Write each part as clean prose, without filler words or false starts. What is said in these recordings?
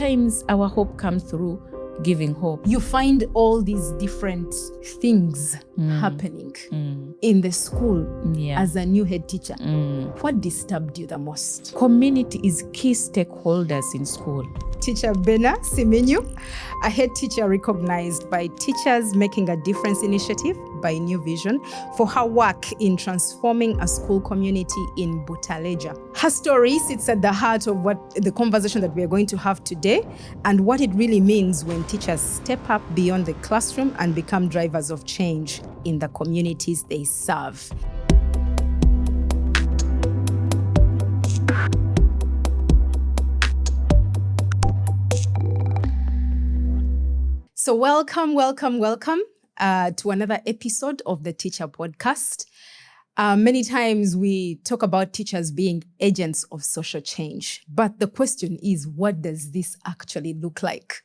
sometimes our hope comes through giving hope. You find all these different things happening in the school as a new head teacher. What disturbed you the most? Community is key stakeholders in school. Teacher Bernah Siminyu, a head teacher recognized by Teachers Making a Difference initiative by New Vision for her work in transforming a school community in Butaleja. Her story sits at the heart of what the conversation that we are going to have today and what it really means when teachers step up beyond the classroom and become drivers of change in the communities they serve. So welcome to another episode of the Teacher Podcast. Many times we talk about teachers being agents of social change, but the question is, what does this actually look like?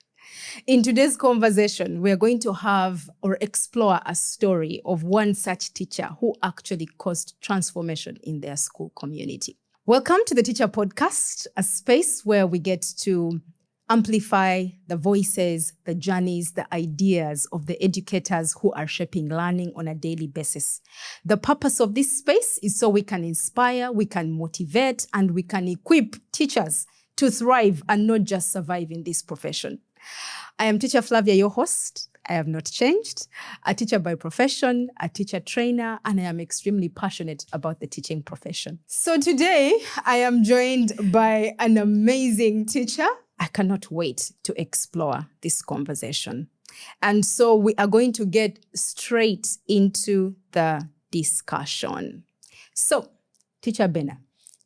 In today's conversation, we're going to have or explore a story of one such teacher who actually caused transformation in their school community. Welcome to the Teacher Podcast, a space where we get to amplify the voices, the journeys, the ideas of the educators who are shaping learning on a daily basis. The purpose of this space is so we can inspire, we can motivate, and we can equip teachers to thrive and not just survive in this profession. I am Teacher Flavia, your host. I have not changed. A teacher by profession, a teacher trainer, and I am extremely passionate about the teaching profession. So today, I am joined by an amazing teacher. I cannot wait to explore this conversation. And so we are going to get straight into the discussion. So, Teacher Bernah,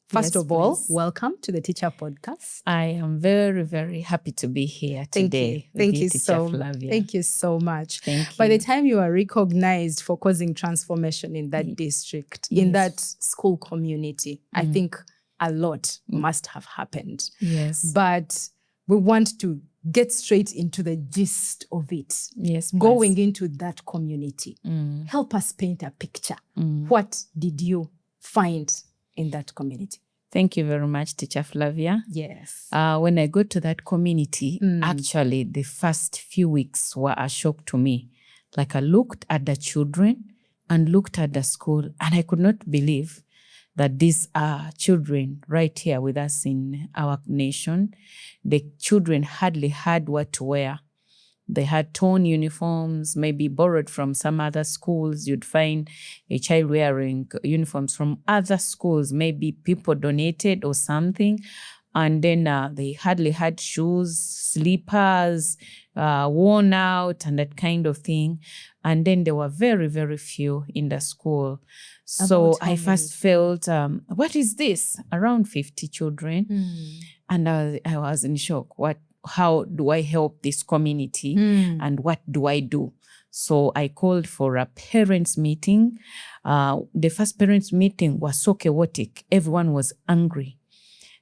first of all, welcome to the Teacher Podcast. I am very, very happy to be here today. Thank you so much. Thank you. By the time you are recognized for causing transformation in that district, in that school community, I think a lot must have happened. Yes. But we want to get straight into the gist of it. Yes, please. Going into that community. Help us paint a picture. What did you find in that community? Thank you very much, Teacher Flavia. Yes. When I go to that community, actually, the first few weeks were a shock to me. Like I looked at the children and looked at the school, and I could not believe that these are children right here with us in our nation. The children hardly had what to wear. They had torn uniforms, maybe borrowed from some other schools. You'd find a child wearing uniforms from other schools, maybe people donated or something. And then they hardly had shoes, slippers, worn out and that kind of thing. And then there were very, very few in the school. So I first felt, what is this? Around 50 children. And I was in shock. How do I help this community? And what do I do? So I called for a parents meeting. The first parents meeting was so chaotic. Everyone was angry.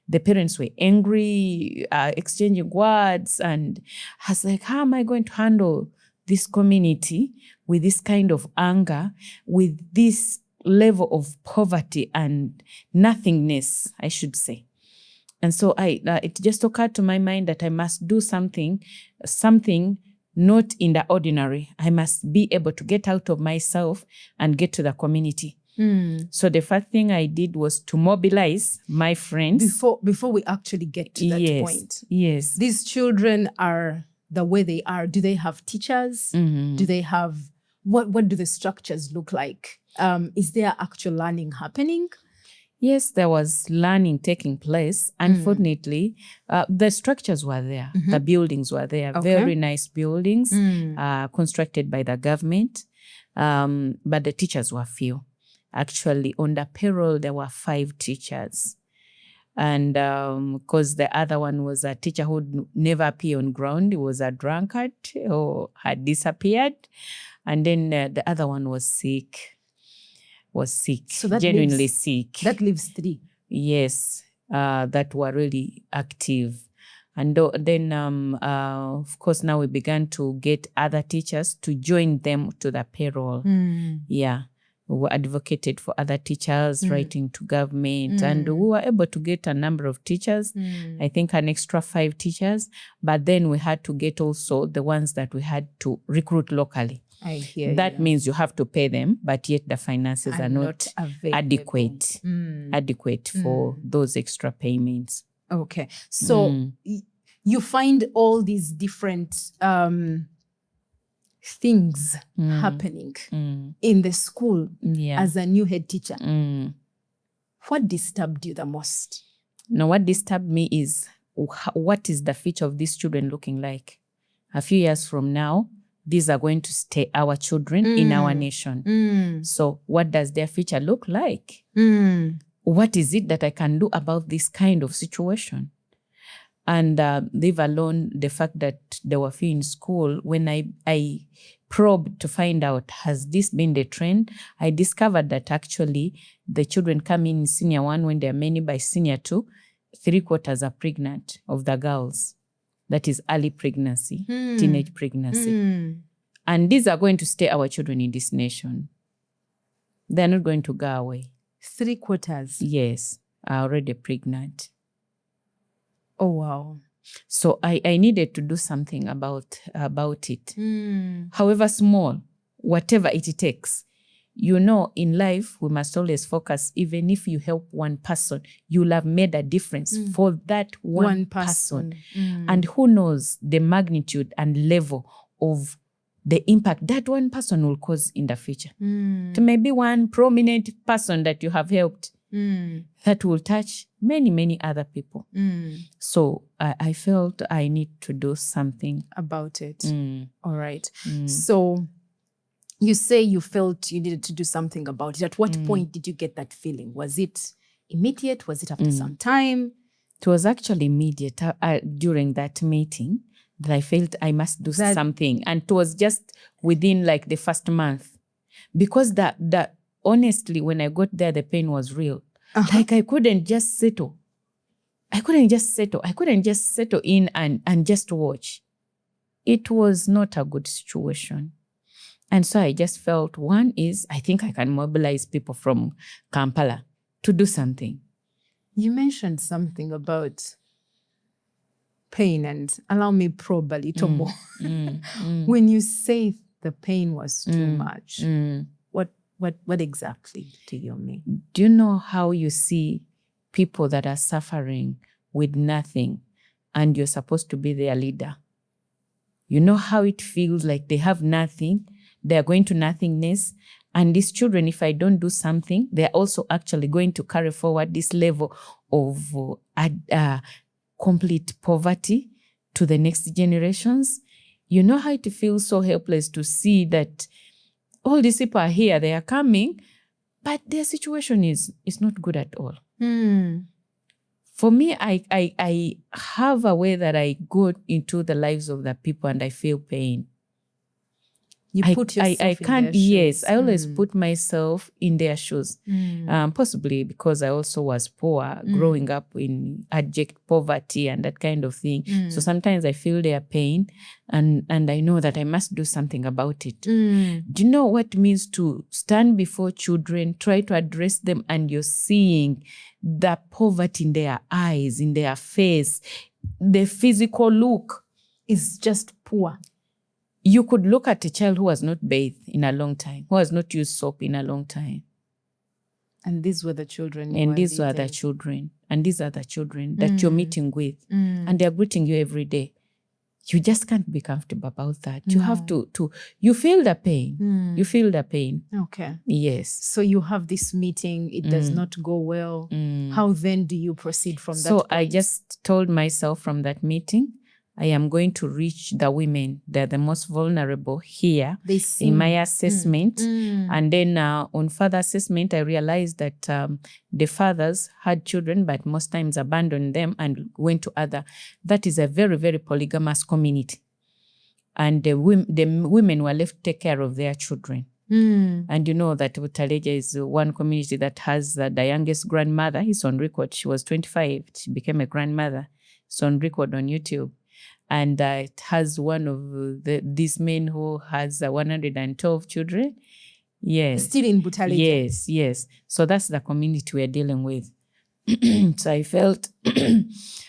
The parents were angry, exchanging words. And I was like, how am I going to handle this community with this kind of anger, with this level of poverty and nothingness, I should say. And so it just occurred to my mind that I must do something not in the ordinary. I must be able to get out of myself and get to the community. So the first thing I did was to mobilize my friends. Before we actually get to that point. Yes. These children are the way they are. Do they have teachers? Do they have, what do the structures look like? Is there actual learning happening? Yes, there was learning taking place. Unfortunately, the structures were there. The buildings were there. Okay. Very nice buildings constructed by the government. But the teachers were few. Actually, on the payroll, there were 5 teachers. And because the other one was a teacher who would never appear on ground. He was a drunkard or had disappeared. And then the other one was sick. So that genuinely sick. That leaves 3. Yes, that were really active. And then, of course, now we began to get other teachers to join them to the payroll. Yeah. We advocated for other teachers, writing to government, and we were able to get a number of teachers, I think an extra 5 teachers, but then we had to get also the ones that we had to recruit locally. I hear that you. means you have to pay them, but yet the finances are not adequate for those extra payments. Okay. So you find all these different things happening in the school as a new head teacher. What disturbed you the most? No, what disturbed me is what is the future of these children looking like? A few years from now, these are going to stay our children in our nation. So what does their future look like? What is it that I can do about this kind of situation? And leave alone the fact that there were few in school. When I probed to find out, has this been the trend? I discovered that actually the children come in senior 1 when there are many. By senior 2, 3/4 are pregnant of the girls. That is early pregnancy, teenage pregnancy. And these are going to stay our children in this nation. They're not going to go away. 3/4? Yes, are already pregnant. Oh, wow. So I needed to do something about it. However small, whatever it takes. You know, in life, we must always focus, even if you help one person, you'll have made a difference for that one person. And who knows the magnitude and level of the impact that one person will cause in the future. To maybe one prominent person that you have helped that will touch many, many other people. So I felt I need to do something about it. All right. So you say you felt you needed to do something about it. At what point did you get that feeling? Was it immediate? Was it after some time? It was actually immediate during that meeting that I felt I must do something. And it was just within like the first month. Because that honestly, when I got there, the pain was real. Like I couldn't just settle. I couldn't just settle in and just watch. It was not a good situation. And so I just felt, one is, I think I can mobilize people from Kampala to do something. You mentioned something about pain, and allow me probe a little more. When you say the pain was too much, what exactly do you mean? Do you know how you see people that are suffering with nothing and you're supposed to be their leader? You know how it feels like they have nothing, they're going to nothingness. And these children, if I don't do something, they're also actually going to carry forward this level of complete poverty to the next generations. You know how it feels so helpless to see that all these people are here, they are coming, but their situation is not good at all. For me, I have a way that I go into the lives of the people and I feel pain. You put yourself in their shoes. Yes, I always put myself in their shoes. Possibly because I also was poor, growing up in abject poverty and that kind of thing. So sometimes I feel their pain and I know that I must do something about it. Do you know what it means to stand before children, try to address them, and you're seeing the poverty in their eyes, in their face, the physical look is just poor. You could look at a child who has not bathed in a long time, who has not used soap in a long time. And these were the children. And these are the children. And these are the children that you're meeting with. And they're greeting you every day. You just can't be comfortable about that. You have to you feel the pain. You feel the pain. Okay. Yes. So you have this meeting. It does not go well. How then do you proceed from that So point? I just told myself from that meeting, I am going to reach the women. They're the most vulnerable here in my assessment. And then on further assessment, I realized that the fathers had children, but most times abandoned them and went to other. That is a very, very polygamous community. And the women were left to take care of their children. And you know that Butaleja is one community that has the youngest grandmother. He's on record. She was 25. She became a grandmother. It's on record on YouTube. And it has one of these men who has 112 children. Yes. Still in Butaleja. Yes. So that's the community we're dealing with. So I felt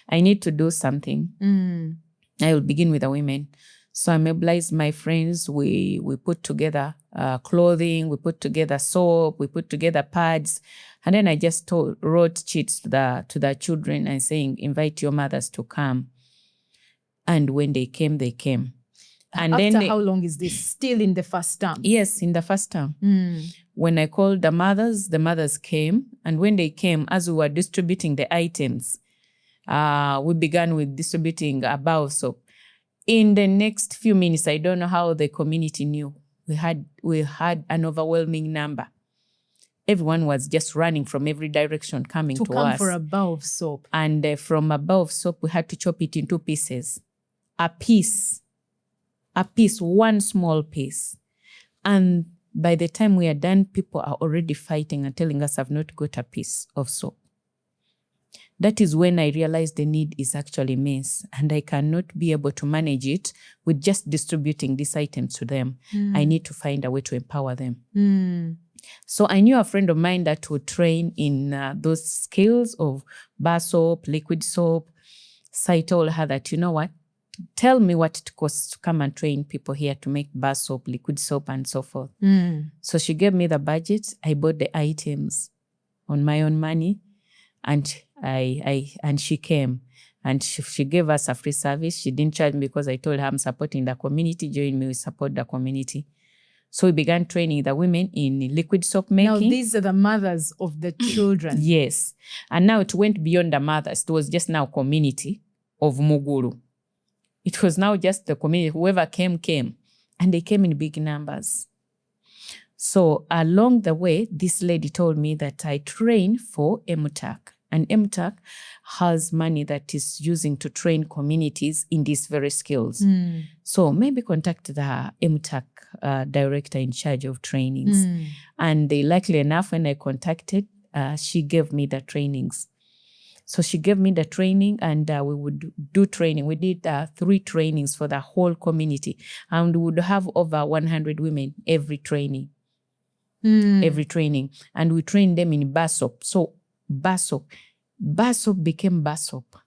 I need to do something. I will begin with the women. So I mobilized my friends. We put together clothing, we put together soap, we put together pads. And then I just wrote sheets to the children and saying, invite your mothers to come. And when they came, they came. And After how long is this? Still in the first term? Yes, in the first term. When I called the mothers came. And when they came, as we were distributing the items, we began with distributing a bar soap. In the next few minutes, I don't know how the community knew. We had an overwhelming number. Everyone was just running from every direction coming to us. To come for a bar of soap. And from a bar of soap, we had to chop it in 2 pieces. A piece, one small piece. And by the time we are done, people are already fighting and telling us I've not got a piece of soap. That is when I realized the need is actually immense and I cannot be able to manage it with just distributing these items to them. I need to find a way to empower them. So I knew a friend of mine that would train in those skills of bar soap, liquid soap. So I told her that, you know what, tell me what it costs to come and train people here to make bar soap, liquid soap, and so forth. So she gave me the budget. I bought the items on my own money. And she came and she gave us a free service. She didn't charge me because I told her I'm supporting the community. Join me, we support the community. So we began training the women in liquid soap making. Now these are the mothers of the children. Yes. And now it went beyond the mothers. It was just now community of Mugulu. It was now just the community. Whoever came. And they came in big numbers. So along the way, this lady told me that I train for MTAC. And MTAC has money that is using to train communities in these very skills. So maybe contact the MTAC director in charge of trainings. And likely enough, when I contacted, she gave me the trainings. So she gave me the training and we would do training. We did 3 trainings for the whole community. And we would have over 100 women every training. Every training. And we trained them in bar soap. So bar soap became bar soap.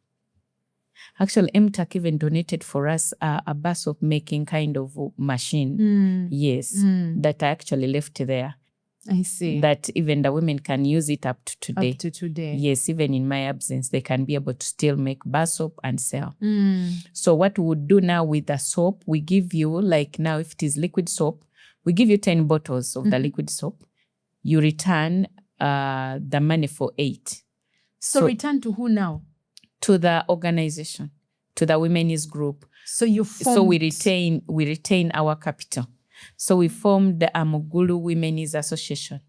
Actually, MTAC even donated for us a bar soap making kind of machine. Yes, that I actually left there. I see. That even the women can use it up to today. Up to today. Yes, even in my absence, they can be able to still make bar soap and sell. So what we would do now with the soap, we give you, like now if it is liquid soap, we give you 10 bottles of the liquid soap. You return the money for 8. So return to who now? To the organization, to the women's group. So you formed... So we retain our capital. So we formed the Mugulu Women's Association.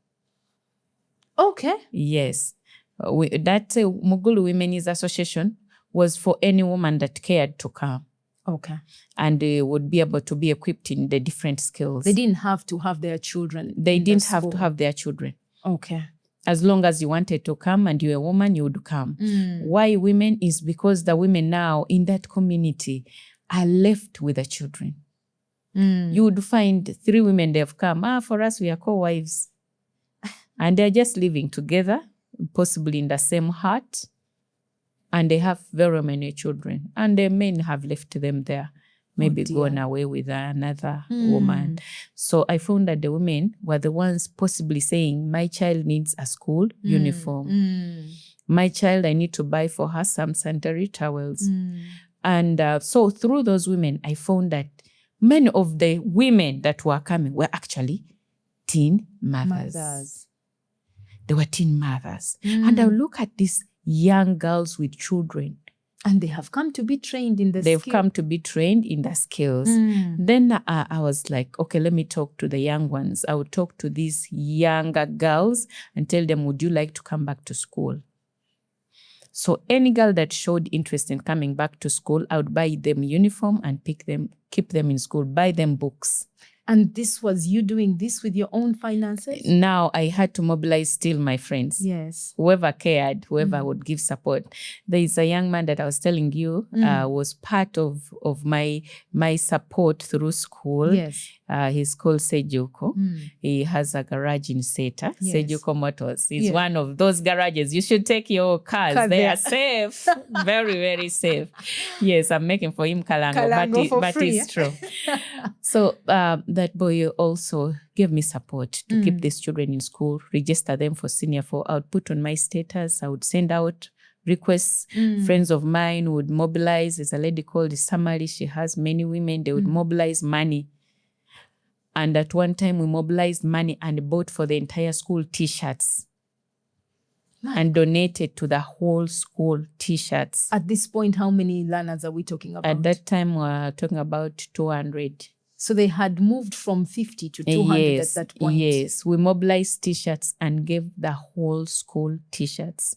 Okay. Yes. That Mugulu Women's Association was for any woman that cared to come. Okay. And they would be able to be equipped in the different skills. They didn't have to have their children. They didn't have to have their children. Okay. As long as you wanted to come and you're a woman, you would come. Why women is because the women now in that community are left with the children. You would find 3 women, they have come. For us, we are co-wives. And they're just living together, possibly in the same hut. And they have very many children. And the men have left them there. Maybe gone away with another woman. So I found that the women were the ones possibly saying, my child needs a school uniform. My child, I need to buy for her some sanitary towels. And so through those women, I found that many of the women that were coming were actually teen mothers. They were teen mothers. And I look at these young girls with children. And they have come to be trained in the skills. They've come to be trained in the skills. Then I was like, okay, let me talk to the young ones. I would talk to these younger girls and tell them, would you like to come back to school? So any girl that showed interest in coming back to school, I would buy them uniform and keep them in school, buy them books. And this was you doing this with your own finances? Now I had to mobilize still my friends. Yes. Whoever cared, whoever would give support. There is a young man that I was telling you was part of my support through school. Yes. He's called Sejuko. He has a garage in Seta, Sejuko Motors. He's one of those garages. You should take your cars. They are safe. Very, very safe. Yes, I'm making for him Kalango but free, it's true. So that boy also gave me support to keep these children in school, register them for Senior 4. I would put on my status. I would send out requests. Friends of mine would mobilize. There's a lady called Samari. She has many women. They would mobilize money. And at one time, we mobilized money and bought for the entire school T-shirts. And donated to the whole school T-shirts. At this point, how many learners are we talking about? At that time, we're talking about 200. So they had moved from 50 to 200 at that point. Yes, we mobilized T-shirts and gave the whole school T-shirts.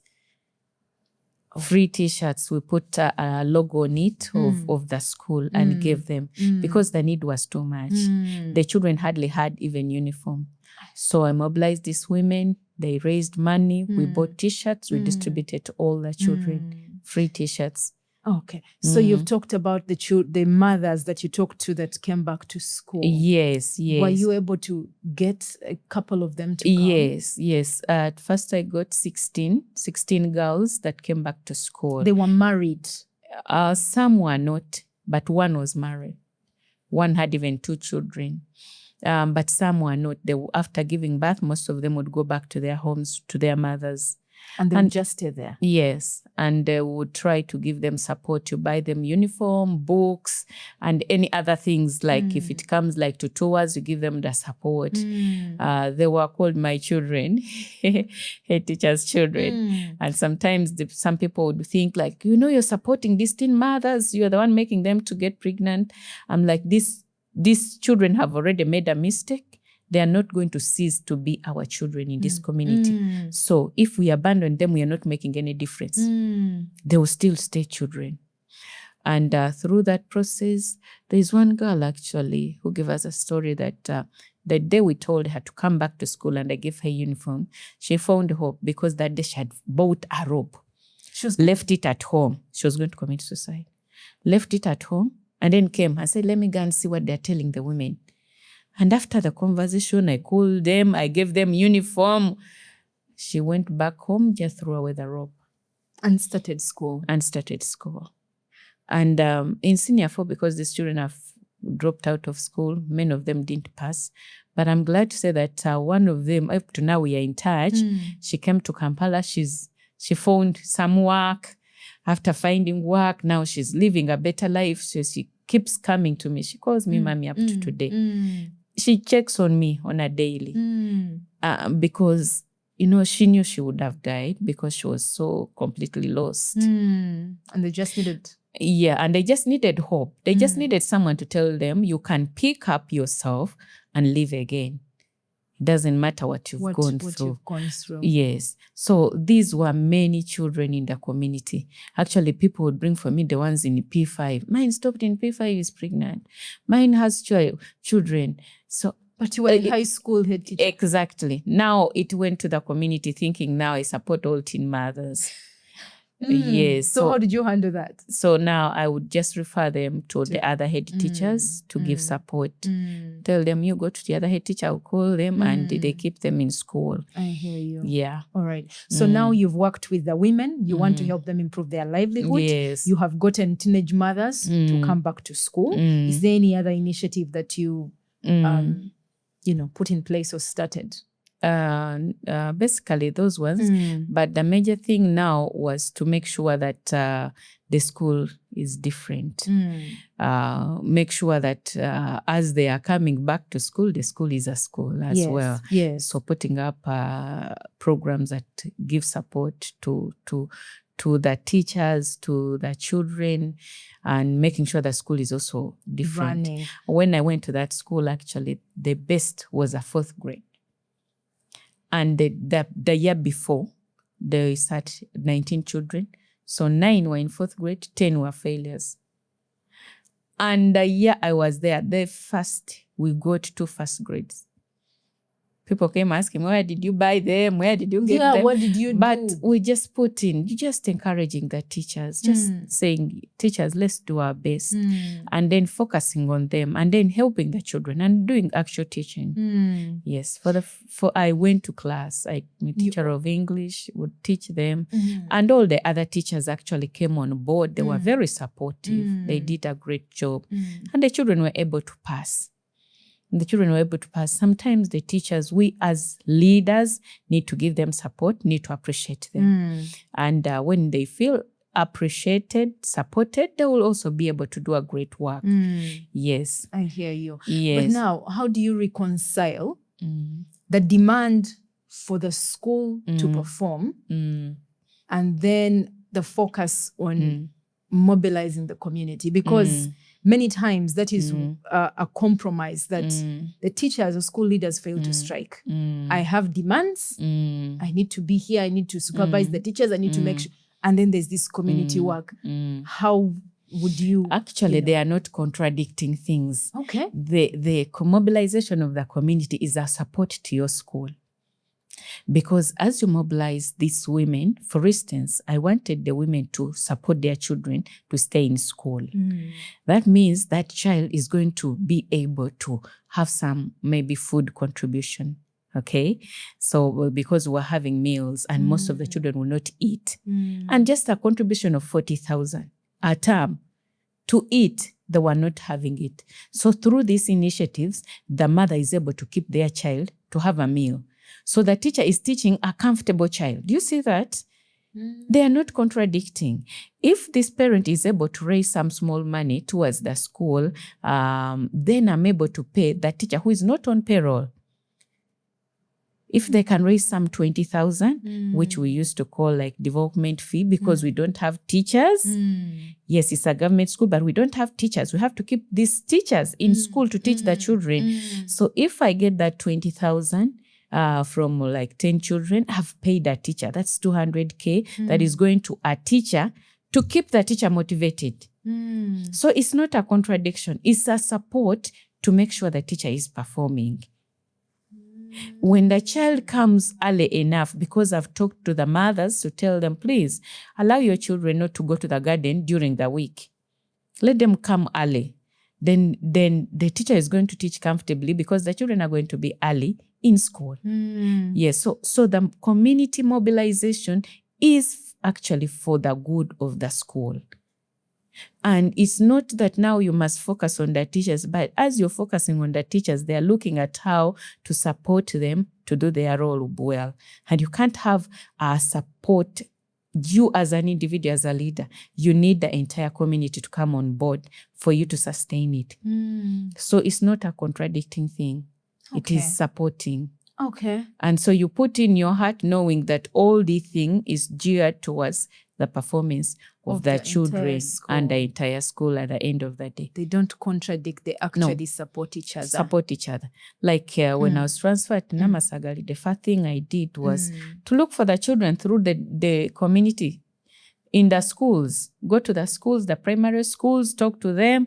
Free T-shirts. We put a logo on it of the school and gave them because the need was too much. The children hardly had even uniform. So I mobilized these women. They raised money. We bought T-shirts. We distributed to all the children. Free T-shirts. Okay. So you've talked about the mothers that you talked to that came back to school. Yes. Were you able to get a couple of them to come? Yes. At first I got 16 girls that came back to school. They were married? Some were not, but one was married. One had even 2 children. But some were not. After giving birth, most of them would go back to their homes, to their mothers. And they would just stay there? Yes. And we would try to give them support, to buy them uniform, books, and any other things. Like if it comes like to tours, you give them the support. They were called my children, head teachers' children. And sometimes some people would think like, you're supporting these teen mothers. You're the one making them to get pregnant. I'm like, these children have already made a mistake. They are not going to cease to be our children in this community. So if we abandon them, we are not making any difference. They will still stay children. And through that process, there's one girl actually who gave us a story that the day we told her to come back to school and I gave her uniform, she found hope because that day she had bought a robe. She left it at home. She was going to commit suicide. Left it at home and then came and said, let me go and see what they're telling the women. And after the conversation, I called them, I gave them uniform. She went back home, just threw away the robe. And started school. And in Senior 4, because these children have dropped out of school, many of them didn't pass. But I'm glad to say that one of them, up to now we are in touch. She came to Kampala. She found some work. After finding work, now she's living a better life. So she keeps coming to me. She calls me mommy up to today. She checks on me on a daily because, she knew she would have died because she was so completely lost. And they just needed... Yeah, and they just needed hope. They just needed someone to tell them, you can pick up yourself and live again. It doesn't matter what you've gone through. Yes. So these were many children in the community. Actually, people would bring for me the ones in P5. Mine stopped in P5, is pregnant. Mine has children. So, but you were in high school, head teacher. Exactly. Now it went to the community thinking now I support all teen mothers. Yes. So how did you handle that? So now I would just refer them to the other head teachers to give support. Tell them, you go to the other head teacher, I'll call them and they keep them in school. I hear you. Yeah. All right. So now you've worked with the women. You want to help them improve their livelihood. Yes. You have gotten teenage mothers to come back to school. Is there any other initiative that you, put in place or started? Basically those ones. But the major thing now was to make sure that the school is different. Make sure that as they are coming back to school, the school is a school as well. Yes. So putting up programs that give support to the teachers, to the children, and making sure the school is also different. Running. When I went to that school, actually, the best was a 4th grade. And the year before, they sat 19 children. So 9 were in 4th grade, 10 were failures. And the year I was there, the first we got 2 first grades. People came asking, where did you buy them? Where did you get them? What did you But do? we just put in, just encouraging the teachers, just saying, teachers, let's do our best. And then focusing on them and then helping the children and doing actual teaching. Yes, for I went to class. I'm a teacher of English, would teach them. And all the other teachers actually came on board. They were very supportive. They did a great job. And the children were able to pass. Sometimes the teachers, we as leaders need to give them support, need to appreciate them. And when they feel appreciated, supported, they will also be able to do a great work. Yes. I hear you. Yes. But now, how do you reconcile the demand for the school to perform and then the focus on mobilizing the community? Because many times that is a compromise that the teachers or school leaders fail to strike. I have demands. I need to be here. I need to supervise the teachers. I need to make sure. And then there's this community work. How would you... Actually, they are not contradicting things. Okay. The mobilization of the community is a support to your school. Because as you mobilize these women, for instance, I wanted the women to support their children to stay in school. That means that child is going to be able to have some maybe food contribution. Okay, so because we're having meals and most of the children will not eat, and just a contribution of 40,000 a term to eat, they were not having it. So through these initiatives, the mother is able to keep their child to have a meal. So the teacher is teaching a comfortable child. Do you see that? They are not contradicting. If this parent is able to raise some small money towards the school, then I'm able to pay the teacher who is not on payroll. If they can raise some 20,000, which we used to call like development fee because we don't have teachers. Yes, it's a government school, but we don't have teachers. We have to keep these teachers in school to teach the children. So if I get that 20,000 from like 10 children, I've paid a teacher. That's 200K that is going to a teacher to keep the teacher motivated. So it's not a contradiction. It's a support to make sure the teacher is performing. When the child comes early enough, because I've talked to the mothers to tell them, please allow your children not to go to the garden during the week. Let them come early. Then the teacher is going to teach comfortably because the children are going to be early in school. Yes, so the community mobilization is actually for the good of the school. And it's not that now you must focus on the teachers, but as you're focusing on the teachers, they are looking at how to support them to do their role well. And you can't have support, you as an individual, as a leader. You need the entire community to come on board for you to sustain it. So it's not a contradicting thing. Okay. It is supporting. Okay. And so you put in your heart knowing that all the thing is geared towards the performance of the children and the entire school at the end of the day. They don't contradict, they actually support each other. Support each other. Like when I was transferred to Namasagali, the first thing I did was to look for the children through the community in the schools. Go to the schools, the primary schools, talk to them.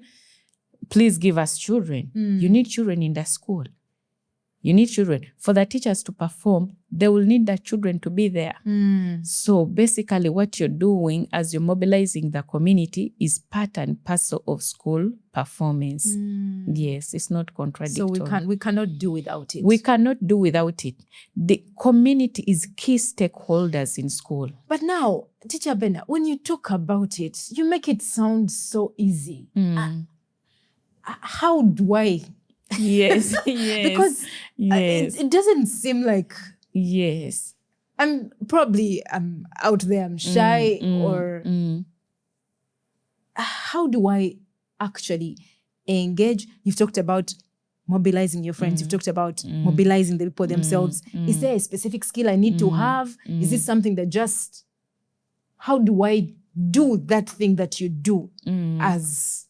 Please give us children. You need children in the school. You need children. For the teachers to perform, they will need the children to be there. So basically what you're doing as you're mobilizing the community is part and parcel of school performance. Yes, it's not contradictory. So we cannot do without it. We cannot do without it. The community is key stakeholders in school. But now, Teacher Bernah, when you talk about it, you make it sound so easy. How do I... Yes, because it doesn't seem like... Yes. I'm out there, I'm shy, or... How do I actually engage? You've talked about mobilizing your friends. You've talked about mobilizing the people themselves. Is there a specific skill I need to have? Is it something that just... How do I do that thing that you do as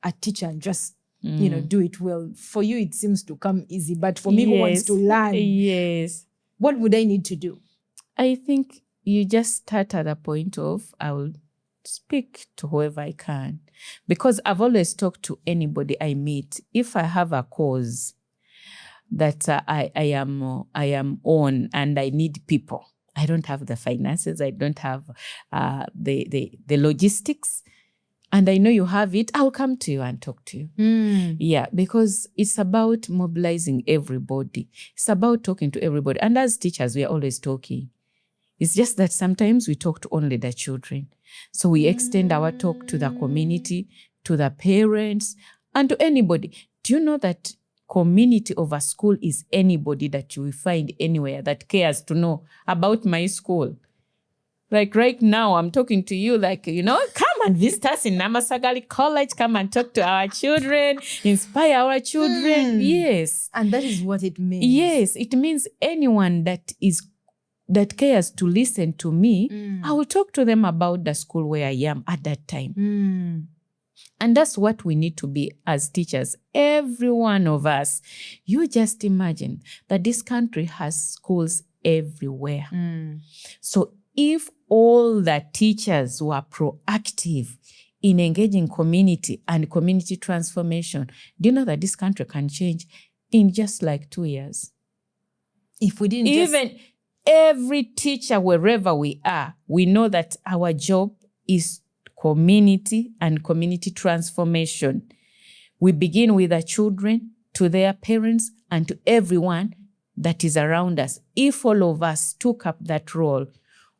a teacher and just... do it well? For you, it seems to come easy. But for me, who wants to learn, what would I need to do? I think you just start at a point of, I will speak to whoever I can. Because I've always talked to anybody I meet. If I have a cause that I am on and I need people, I don't have the finances, I don't have the logistics, and I know you have it, I'll come to you and talk to you. Yeah, because it's about mobilizing everybody. It's about talking to everybody. And as teachers, we are always talking. It's just that sometimes we talk to only the children. So we extend our talk to the community, to the parents, and to anybody. Do you know that community of a school is anybody that you will find anywhere that cares to know about my school? Like right now, I'm talking to you like, come and visit us in Namasagali College, come and talk to our children, inspire our children. Yes. And that is what it means. Yes, it means anyone that cares to listen to me, I will talk to them about the school where I am at that time. And that's what we need to be as teachers, every one of us. You just imagine that this country has schools everywhere. So if all the teachers were proactive in engaging community and community transformation, do you know that this country can change in just like 2 years? If we didn't even every teacher, wherever we are, we know that our job is community and community transformation. We begin with the children, to their parents, and to everyone that is around us. If all of us took up that role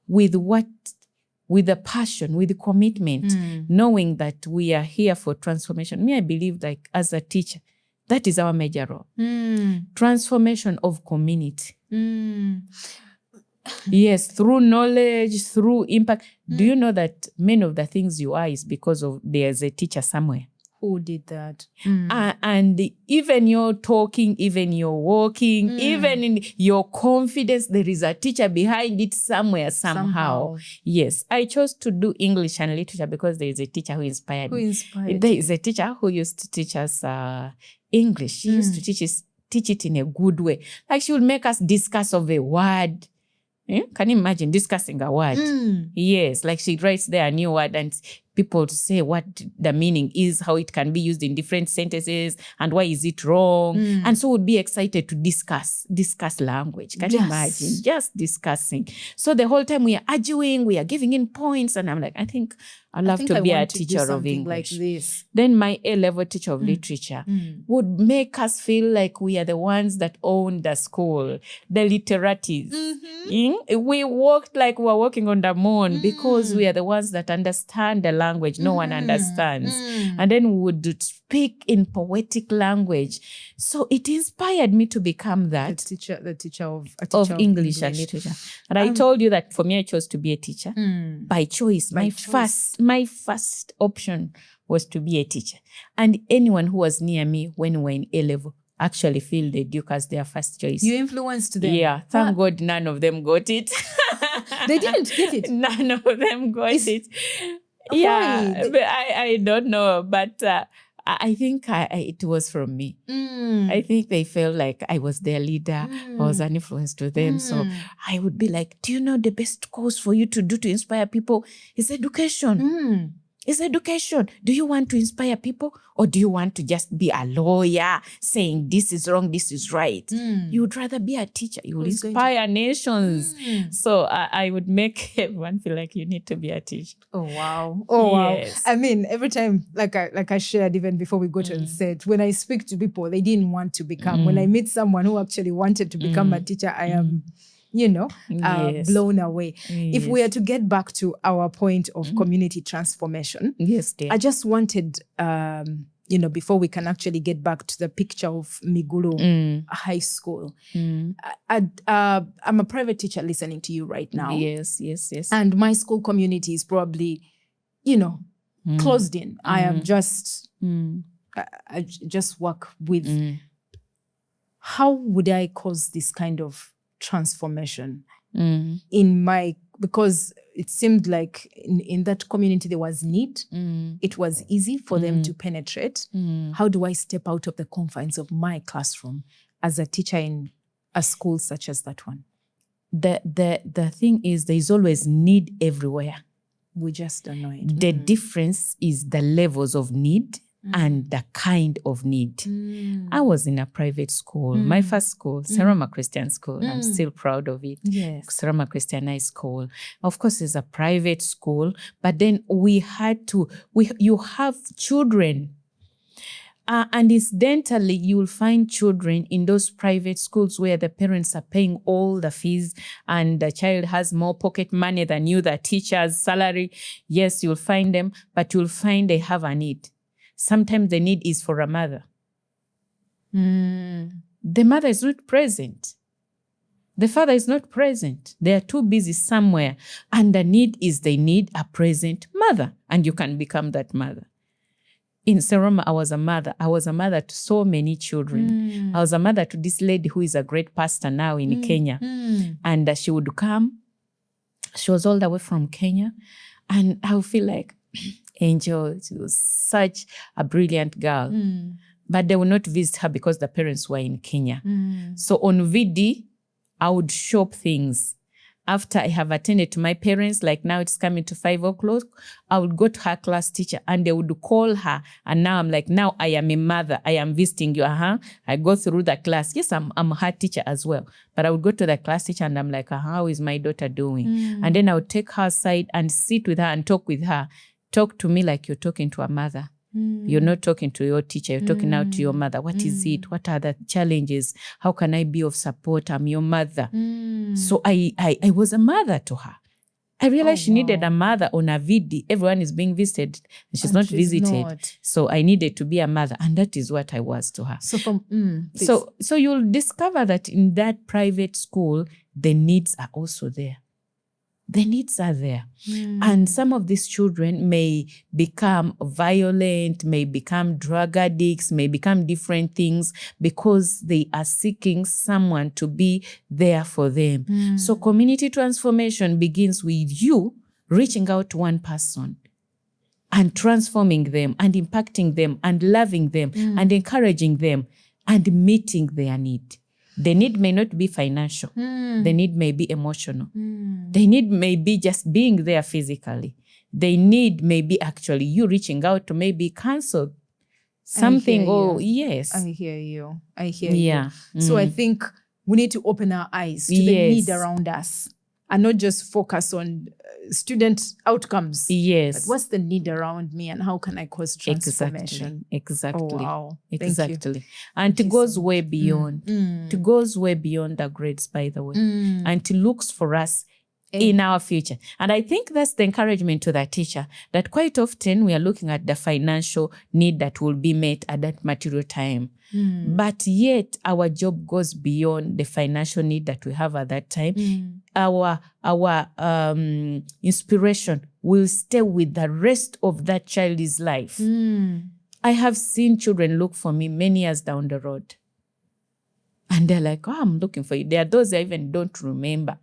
with the passion, with the commitment, knowing that we are here for transformation, I believe like as a teacher, that is our major role. Transformation of community. Yes, through knowledge, through impact. Do you know that many of the things you are is because of there's a teacher somewhere? Who did that? And even your talking, even your walking, even in your confidence, there is a teacher behind it somewhere, somehow. Yes, I chose to do English and literature because there is a teacher who inspired me. There is a teacher who used to teach us English. She used to teach it in a good way. Like she would make us discuss of a word. Can you imagine discussing a word? Yes, like she writes there a new word and people say what the meaning is, how it can be used in different sentences, and why is it wrong. And so would be excited to discuss language. Can you imagine? Just discussing. So the whole time we are arguing, we are giving in points, and I'm like, I think I'd love to be a teacher of English. Like this. Then my A-level teacher of literature would make us feel like we are the ones that own the school, the literates. We walked like we were walking on the moon because we are the ones that understand the language no one understands. And then we would speak in poetic language. So it inspired me to become that. The teacher of English and literature. And I told you that for me, I chose to be a teacher by choice. My first option was to be a teacher. And anyone who was near me when we were in A-level actually feel the Duke as their first choice. You influenced them? Yeah. Thank God none of them got it. They didn't get it? None of them got it. Yeah, but I don't know, but I think it was from me. I think they felt like I was their leader. I was an influence to them. So I would be like, do you know the best course for you to do to inspire people is education. It's education. Do you want to inspire people, or do you want to just be a lawyer saying this is wrong, this is right? You would rather be a teacher. You will inspire nations. So I would make everyone feel like you need to be a teacher. Oh, wow. Oh, yes. Wow. I mean, every time, like I shared even before we got on set, when I speak to people, they didn't want to become. When I meet someone who actually wanted to become a teacher, I am... blown away. If we are to get back to our point of community transformation, yes, dear. I just wanted, before we can actually get back to the picture of Mugulu High School. I'm a private teacher listening to you right now. Yes. And my school community is probably, closed in. I am just, I just work with. How would I cause this kind of transformation because it seemed like in that community there was need. It was easy for them to penetrate. How do I step out of the confines of my classroom as a teacher in a school such as that one? The thing is, there is always need everywhere. We just don't know it. The difference is the levels of need and the kind of need. I was in a private school. My first school, Seroma Christian School. I'm still proud of it. Yes. Seroma Christian High School. Of course, it's a private school, but then you have children. And incidentally, you'll find children in those private schools where the parents are paying all the fees and the child has more pocket money than you, the teacher's salary. Yes, you'll find them, but you'll find they have a need. Sometimes the need is for a mother. The mother is not present. The father is not present. They are too busy somewhere. And the need is they need a present mother. And you can become that mother. In Seroma, I was a mother. I was a mother to so many children. I was a mother to this lady who is a great pastor now in Kenya. And she would come. She was all the way from Kenya. And I would feel like, Angel, she was such a brilliant girl. But they would not visit her because the parents were in Kenya. So on VD, I would shop things. After I have attended to my parents, like now it's coming to 5 o'clock, I would go to her class teacher and they would call her. And now I'm like, now I am a mother. I am visiting you. I go through the class. Yes, I'm her teacher as well. But I would go to the class teacher and I'm like, how is my daughter doing? And then I would take her aside and sit with her and talk with her. Talk to me like you're talking to a mother. You're not talking to your teacher. You're talking out to your mother. What is it? What are the challenges? How can I be of support? I'm your mother. So I was a mother to her. I realized she needed a mother on a VD. Everyone is being visited. And she's not visited. Not. So I needed to be a mother. And that is what I was to her. So so you'll discover that in that private school, the needs are also there. The needs are there. And some of these children may become violent, may become drug addicts, may become different things because they are seeking someone to be there for them. So community transformation begins with you reaching out to one person and transforming them and impacting them and loving them and encouraging them and meeting their need. The need may not be financial. The need may be emotional. The need may be just being there physically. The need may be actually you reaching out to maybe cancel something. Yes. I hear you. So I think we need to open our eyes to the need around us and not just focus on student outcomes. Yes. But what's the need around me and how can I cause transformation? Exactly. Oh, wow. Exactly. And it goes way beyond. It goes way beyond the grades, by the way. And it looks for us in our future. And I think that's the encouragement to the teacher, that quite often we are looking at the financial need that will be met at that material time. But yet our job goes beyond the financial need that we have at that time. Our inspiration will stay with the rest of that child's life. I have seen children look for me many years down the road. And they're like, I'm looking for you. There are those I even don't remember.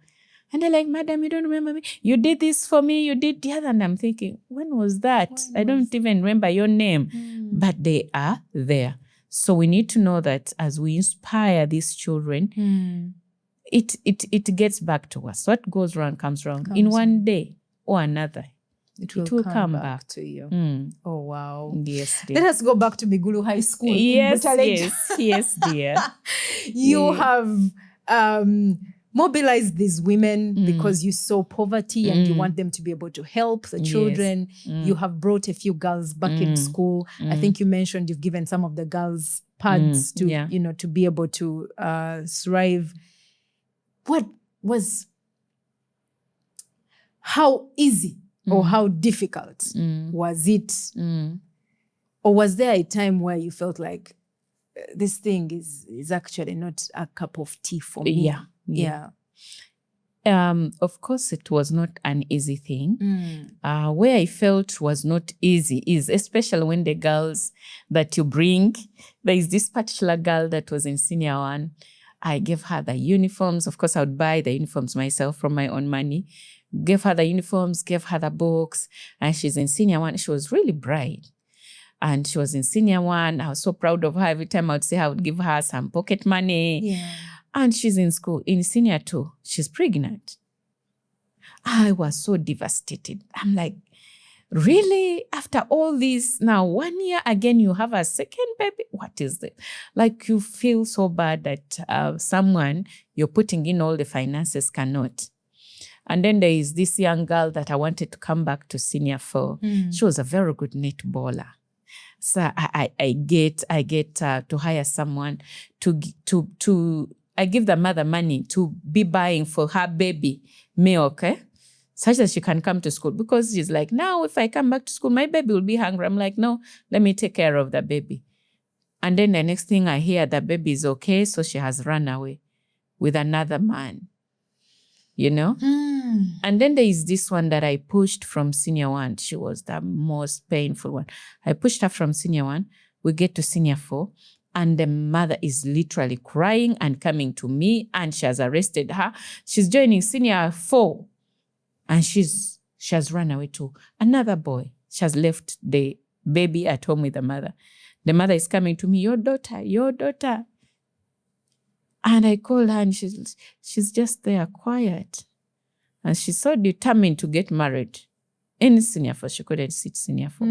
And they're like, Madam, you don't remember me? You did this for me, you did the other. And I'm thinking, when was that? I don't even remember your name. But they are there. So we need to know that as we inspire these children, it gets back to us. What goes around comes around. In one day or another, it will come back to you. Oh, wow. Yes, dear. Let us go back to Mugulu High School. Yes, dear. You have mobilized these women because you saw poverty and you want them to be able to help the children. You have brought a few girls back in school. I think you mentioned you've given some of the girls pads to, to be able to thrive. How easy or how difficult was it? Or was there a time where you felt like this thing is actually not a cup of tea for me? Yeah. Of course, it was not an easy thing. Where I felt was not easy is especially when the girls that you bring, there is this particular girl that was in senior one. I gave her the uniforms. Of course, I would buy the uniforms myself from my own money. Gave her the uniforms, gave her the books, and she's in senior one. She was really bright. And she was in senior one. I was so proud of her. Every time I would say I would give her some pocket money. Yeah. And she's in school. In senior two, she's pregnant. I was so devastated. I'm like, really? After all this, now 1 year again, you have a second baby? What is this? Like, you feel so bad that someone you're putting in all the finances cannot. And then there is this young girl that I wanted to come back to senior for. She was a very good netballer. So I get to hire someone to I give the mother money to be buying for her baby milk, such that she can come to school, because she's like, now if I come back to school, my baby will be hungry. I'm like, no, let me take care of the baby. And then the next thing I hear, the baby is okay, so she has run away with another man, you know? And then there is this one that I pushed from senior 1. She was the most painful one. I pushed her from senior 1. We get to senior 4. And the mother is literally crying and coming to me, and she has arrested her. She's joining senior 4. And she has run away to another boy. She has left the baby at home with the mother. The mother is coming to me, your daughter. And I called her, and she's just there, quiet. And she's so determined to get married. In senior 4, she couldn't sit senior 4.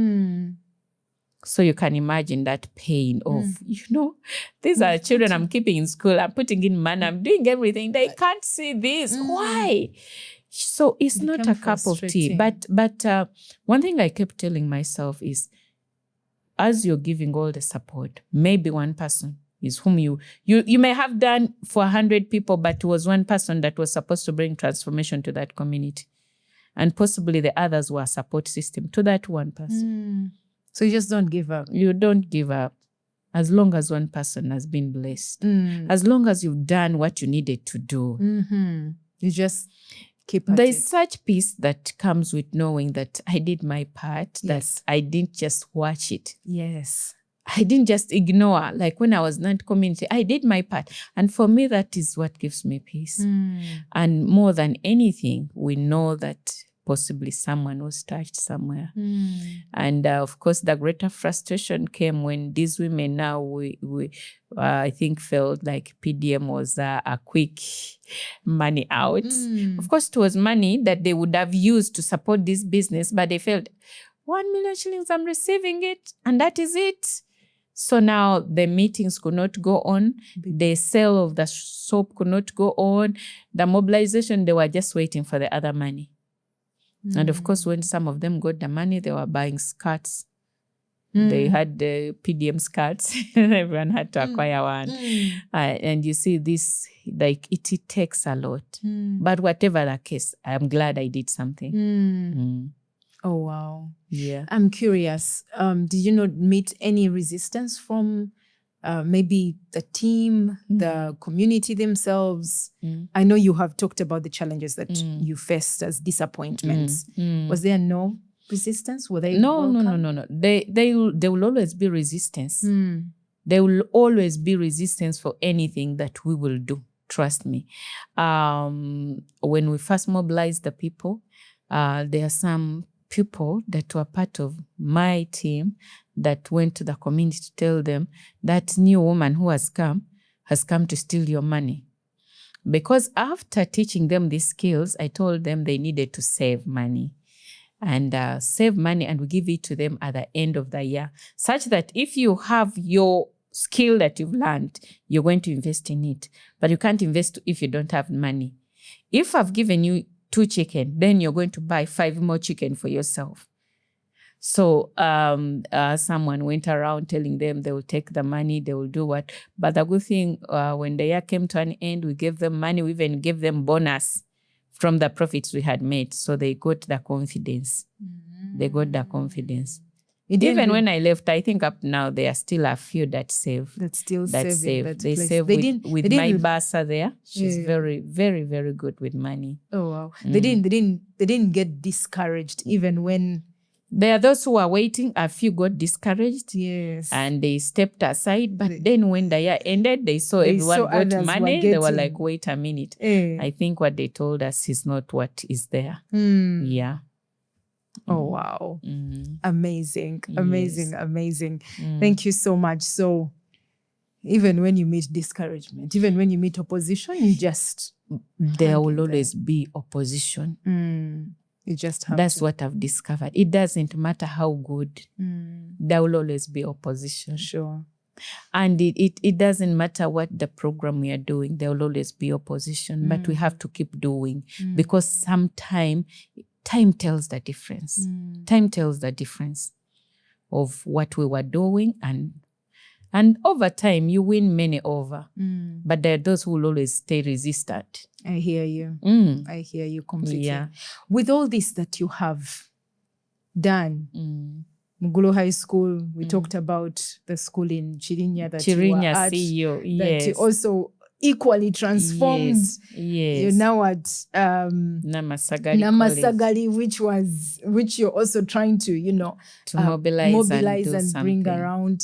So you can imagine that pain of, these are children I'm keeping in school. I'm putting in money. I'm doing everything. They can't see this. Why? So it's not a cup of tea. But one thing I kept telling myself is, as you're giving all the support, maybe one person is whom you may have done for 100 people, but it was one person that was supposed to bring transformation to that community. And possibly the others were a support system to that one person. So you just don't give up. You don't give up. As long as one person has been blessed. As long as you've done what you needed to do. You just keep at There's it. such peace that comes with knowing that I did my part, Yes. that I didn't just watch it. Yes. I didn't just ignore, like when I was not community, I did my part. And for me, that is what gives me peace. And more than anything, we know that possibly someone was touched somewhere. And of course, the greater frustration came when these women now, I think, felt like PDM was a quick money out. Of course, it was money that they would have used to support this business, but they felt 1 million shillings, I'm receiving it, and that is it. So now the meetings could not go on. The sale of the soap could not go on. The mobilization, they were just waiting for the other money. And of course, when some of them got the money, they were buying skirts. They had the PDM skirts. Everyone had to acquire one. And you see this, like it takes a lot. But whatever the case, I'm glad I did something. Oh, wow. Yeah. I'm curious. Did you not meet any resistance from maybe the team, the community themselves? I know you have talked about the challenges that you faced as disappointments. Was there no resistance? Were they welcome? No. They will always be resistance. There will always be resistance for anything that we will do. Trust me. When we first mobilized the people, there are some people that were part of my team that went to the community to tell them that new woman who has come to steal your money. Because after teaching them these skills, I told them they needed to save money. And save money, and we give it to them at the end of the year, such that if you have your skill that you've learned, you're going to invest in it. But you can't invest if you don't have money. If I've given you 2 chicken, then you're going to buy 5 more chicken for yourself. So someone went around telling them they will take the money, they will do what. But the good thing, when the year came to an end, we gave them money. We even gave them bonus from the profits we had made. So they got the confidence. They got the confidence. Even when I left, I think up now there are still a few that save. That still save. That They place. save with my bassa there. She's very, very, very good with money. Oh wow! They didn't get discouraged even when. There are those who are waiting. A few got discouraged. Yes. And they stepped aside. But then when the year ended, they saw everyone got money. They were like, wait a minute. I think what they told us is not what is there. Yeah. Oh, wow. Amazing. Yes. Amazing. Thank you so much. So even when you meet discouragement, even when you meet opposition, you just there will always be opposition. You just have That's what I've discovered. It doesn't matter how good, there will always be opposition. Sure. And it doesn't matter what the program we are doing, there will always be opposition, but we have to keep doing because time tells the difference. Time tells the difference of what we were doing, and over time you win many over, but there are those who will always stay resistant. I hear you. I hear you completely. Yeah. With all this that you have done, Mugulu High School, we talked about the school in Chirinya that you were at, CEO, that you also equally transformed. Yes. You're now at Namasagali, which you're also trying to, mobilize and bring around.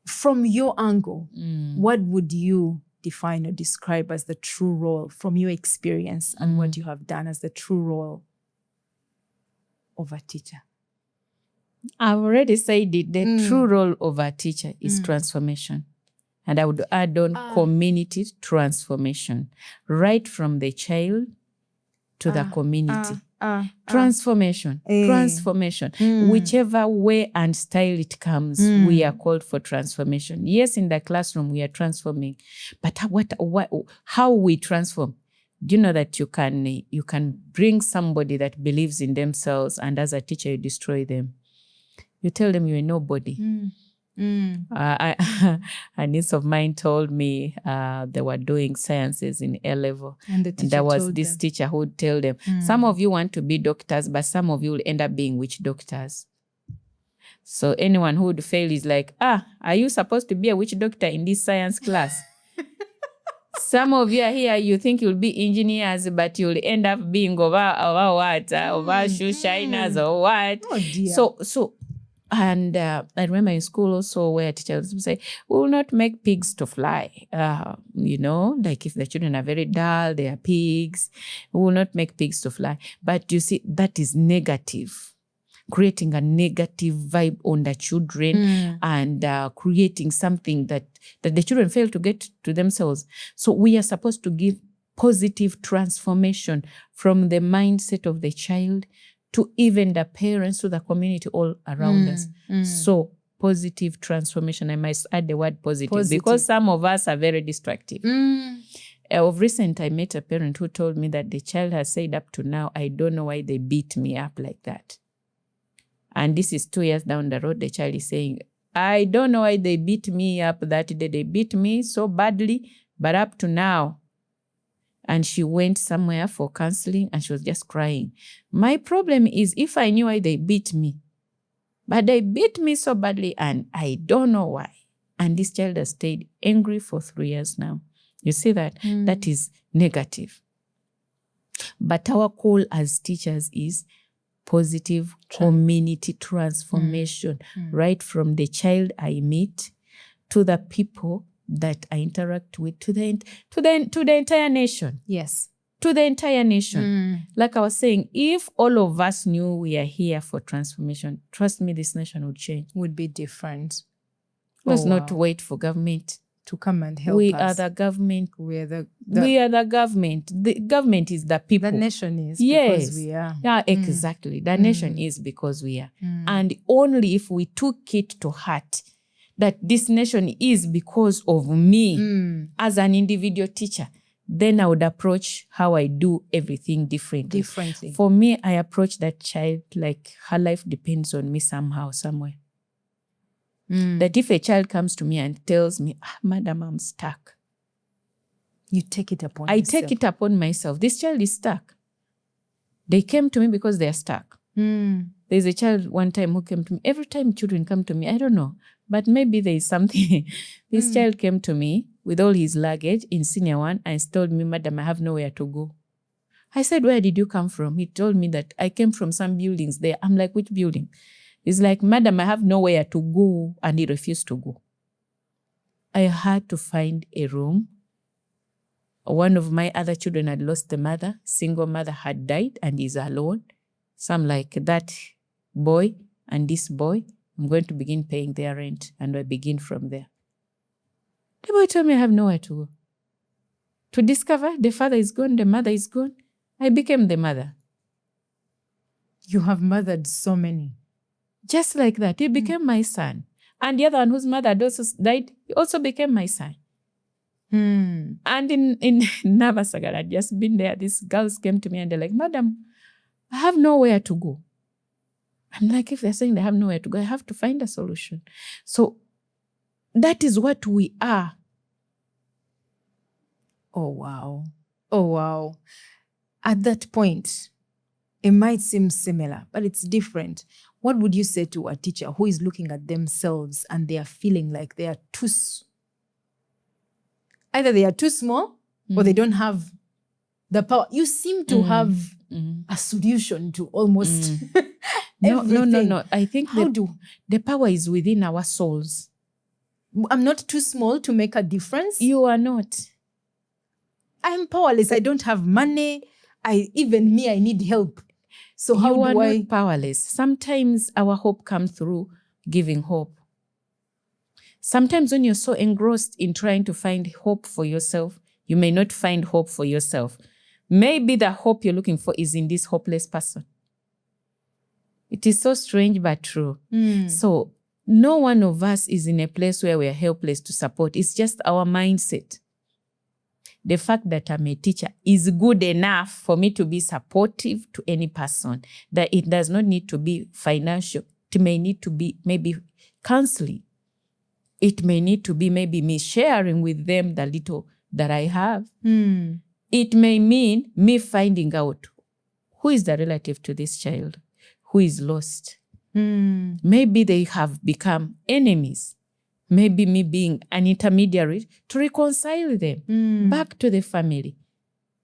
From your angle, what would you define or describe as the true role from your experience and what you have done as the true role of a teacher? I've already said it. The true role of a teacher is transformation. And I would add on community transformation, right from the child to the community. Transformation. Whichever way and style it comes, we are called for transformation. Yes, in the classroom we are transforming, but how we transform? Do you know that you can bring somebody that believes in themselves, and as a teacher you destroy them? You tell them you're nobody. A niece of mine told me they were doing sciences in A-level. And there was this teacher who would tell them, some of you want to be doctors, but some of you will end up being witch doctors. So anyone who would fail is like, are you supposed to be a witch doctor in this science class? Some of you are here, you think you'll be engineers, but you'll end up being over what? Over shoe shiners or what? Oh dear. So and I remember in school also where teachers would say, we will not make pigs to fly. Like if the children are very dull, they are pigs. We will not make pigs to fly. But you see, that is negative. Creating a negative vibe on the children and creating something that the children fail to get to themselves. So we are supposed to give positive transformation from the mindset of the child to even the parents, to the community all around us. So positive transformation. I must add the word positive. Because some of us are very destructive. Of recent, I met a parent who told me that the child has said up to now, I don't know why they beat me up like that. And this is 2 years down the road, the child is saying, I don't know why they beat me up that day. They beat me so badly, but up to now. And she went somewhere for counseling and she was just crying. My problem is if I knew why they beat me, but they beat me so badly and I don't know why. And this child has stayed angry for 3 years now. You see that? That is negative. But our call as teachers is positive community transformation, right from the child I meet to the people that I interact with, to the entire nation. Yes. To the entire nation. Like I was saying, if all of us knew we are here for transformation, trust me, this nation would change. Would be different. Let's not wait for government to come and help us. We are the government. We are the government. The government is the people. The nation is because we are. Yeah, exactly. The nation is because we are. And only if we took it to heart that this nation is because of me as an individual teacher, then I would approach how I do everything differently. For me, I approach that child like her life depends on me somehow, somewhere. That if a child comes to me and tells me, Madam, I'm stuck. You take it upon yourself. I take it upon myself. This child is stuck. They came to me because they are stuck. There's a child one time who came to me. Every time children come to me, I don't know, but maybe there is something. This child came to me with all his luggage in senior one and told me, Madam, I have nowhere to go. I said, where did you come from? He told me that I came from some buildings there. I'm like, which building? He's like, Madam, I have nowhere to go. And he refused to go. I had to find a room. One of my other children had lost the mother. Single mother had died and is alone. So I'm like, that boy and this boy, I'm going to begin paying their rent. And I begin from there. The boy told me I have nowhere to go. to discover the father is gone, the mother is gone. I became the mother. You have mothered so many. Just like that, he became my son. And the other one whose mother had also died, he also became my son. And in Navasagar, I'd just been there. These girls came to me and they're like, Madam, I have nowhere to go. I'm like, if they're saying they have nowhere to go, I have to find a solution. So that is what we are. Oh, wow. Oh, wow. At that point, it might seem similar, but it's different. What would you say to a teacher who is looking at themselves and they are feeling like they are either they are too small or they don't have the power? You seem to have a solution to almost everything. No. I think the power is within our souls. I'm not too small to make a difference. You are not. I'm powerless. I don't have money. I need help. So how you do are I? Not powerless. Sometimes our hope comes through giving hope. Sometimes when you're so engrossed in trying to find hope for yourself, you may not find hope for yourself. Maybe the hope you're looking for is in this hopeless person. It is so strange but true. So no one of us is in a place where we are helpless to support. It's just our mindset. The fact that I'm a teacher is good enough for me to be supportive to any person, that it does not need to be financial. It may need to be maybe counseling. It may need to be maybe me sharing with them the little that I have. It may mean me finding out who is the relative to this child, who is lost. Maybe they have become enemies. Maybe me being an intermediary to reconcile them back to the family.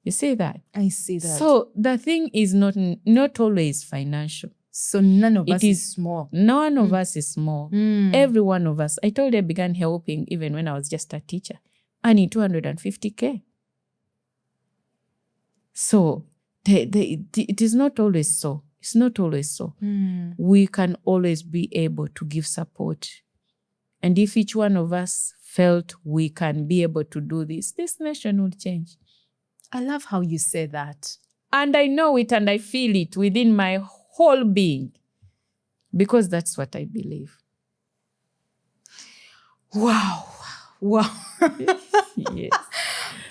You see that? I see that. So the thing is not always financial. So none of us is small. None of us is small. Every one of us. I told you I began helping even when I was just a teacher. Earning 250K. So it is not always so. It's not always so. We can always be able to give support. And if each one of us felt we can be able to do this nation will change. I love how you say that. And I know it and I feel it within my whole being because that's what I believe. Wow. Yes.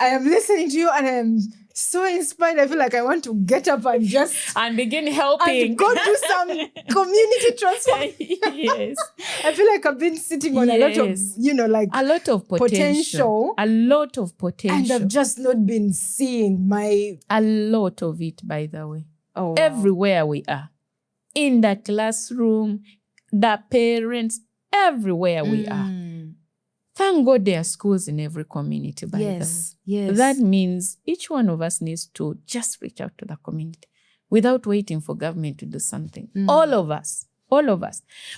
I am listening to you and I am so inspired. I feel like I want to get up and just and begin helping and go do some community transformation. Yes. I feel like I've been sitting on a lot of, a lot of potential. A lot of potential. And I've just not been seeing a lot of it, by the way. Oh, wow. Everywhere we are. In the classroom, the parents, everywhere we are. Thank God there are schools in every community, by the way. Yes. That means each one of us needs to just reach out to the community without waiting for government to do something. All of us.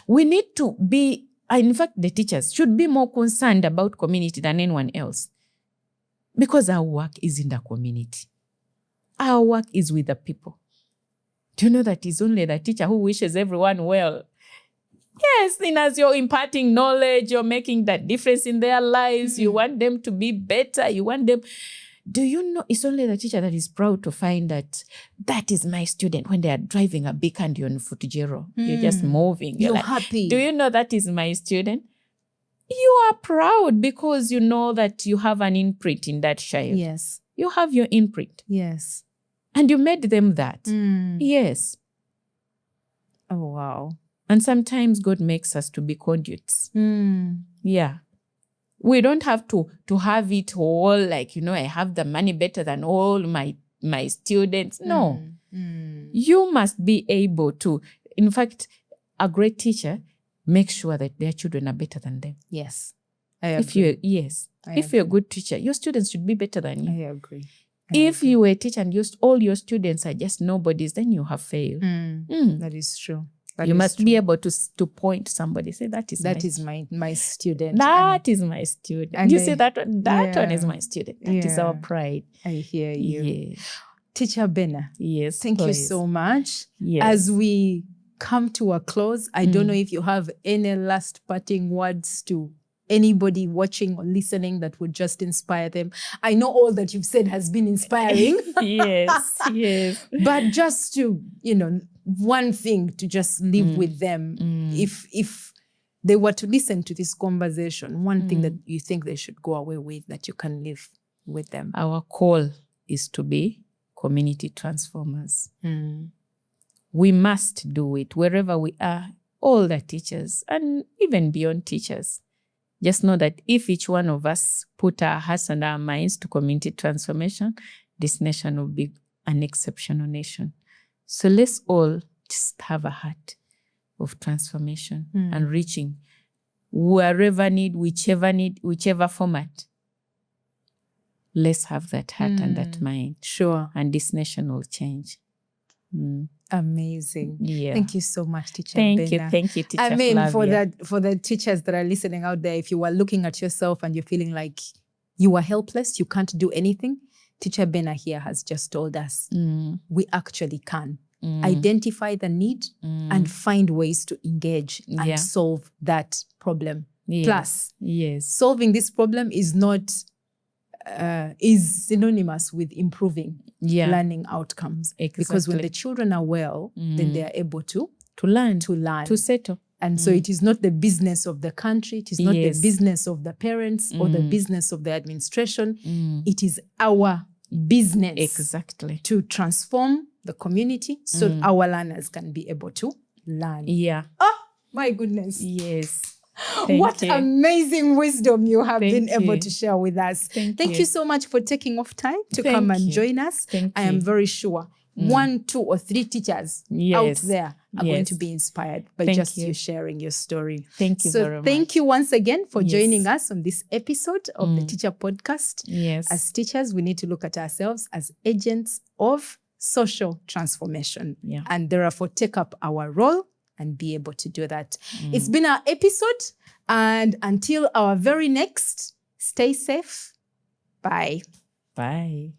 We need to be, in fact, the teachers should be more concerned about community than anyone else because our work is in the community. Our work is with the people. Do you know that it's only the teacher who wishes everyone well? Yes, and as you're imparting knowledge, you're making that difference in their lives. You want them to be better. You want them. Do you know it's only the teacher that is proud to find that is my student when they are driving a big candy on Futujero. You're just moving. You're like, happy. Do you know that is my student? You are proud because you know that you have an imprint in that child. Yes. You have your imprint. Yes. And you made them that. Yes. Oh, wow. And sometimes God makes us to be conduits. Yeah. We don't have to have it all like, I have the money better than all my students. No. You must be able to, in fact, a great teacher makes sure that their children are better than them. Yes. I agree. If you're a good teacher, your students should be better than you. I agree. If you were a teacher and all your students are just nobodies, then you have failed. That is true. You must be able to point to somebody, say, that is my student. That is my student. And you say that one? That one is my student. That is our pride. I hear you. Yeah. Teacher Bernah. Yes, thank you so much. Yes. As we come to a close, I don't know if you have any last parting words to anybody watching or listening that would just inspire them? I know all that you've said has been inspiring. Yes. But just to, one thing to just live with them. If they were to listen to this conversation, one thing that you think they should go away with, that you can live with them. Our call is to be community transformers. We must do it wherever we are, all the teachers and even beyond teachers. Just know that if each one of us put our hearts and our minds to community transformation, this nation will be an exceptional nation. So let's all just have a heart of transformation and reaching wherever whichever format. Let's have that heart and that mind. Sure. And this nation will change. Amazing. Yeah. Thank you so much, Teacher Thank Bernah. you, Teacher I mean, Flavia. for the teachers that are listening out there, if you are looking at yourself and you're feeling like you are helpless, you can't do anything, Teacher Bernah here has just told us we actually can. Identify the need and find ways to engage and solve that problem. Plus, solving this problem is not is synonymous with improving learning outcomes. Exactly. Because when the children are well, then they are able to learn, to settle. And so it is not the business of the country, it is not the business of the parents or the business of the administration. It is our business to transform the community so our learners can be able to learn. Yeah. Oh, my goodness. Yes. What amazing wisdom you have been you. able to share with us. Thank you so much for taking off time to Thank come and you. join us. I am very sure 1, 2, or 3 teachers out there are going to be inspired by you sharing your story. Thank you very much. Thank you once again for joining us on this episode of the Teacher Podcast. Yes. As teachers, we need to look at ourselves as agents of social transformation. Yeah. And therefore take up our role and be able to do that. It's been our episode, and until our very next, stay safe. Bye. Bye.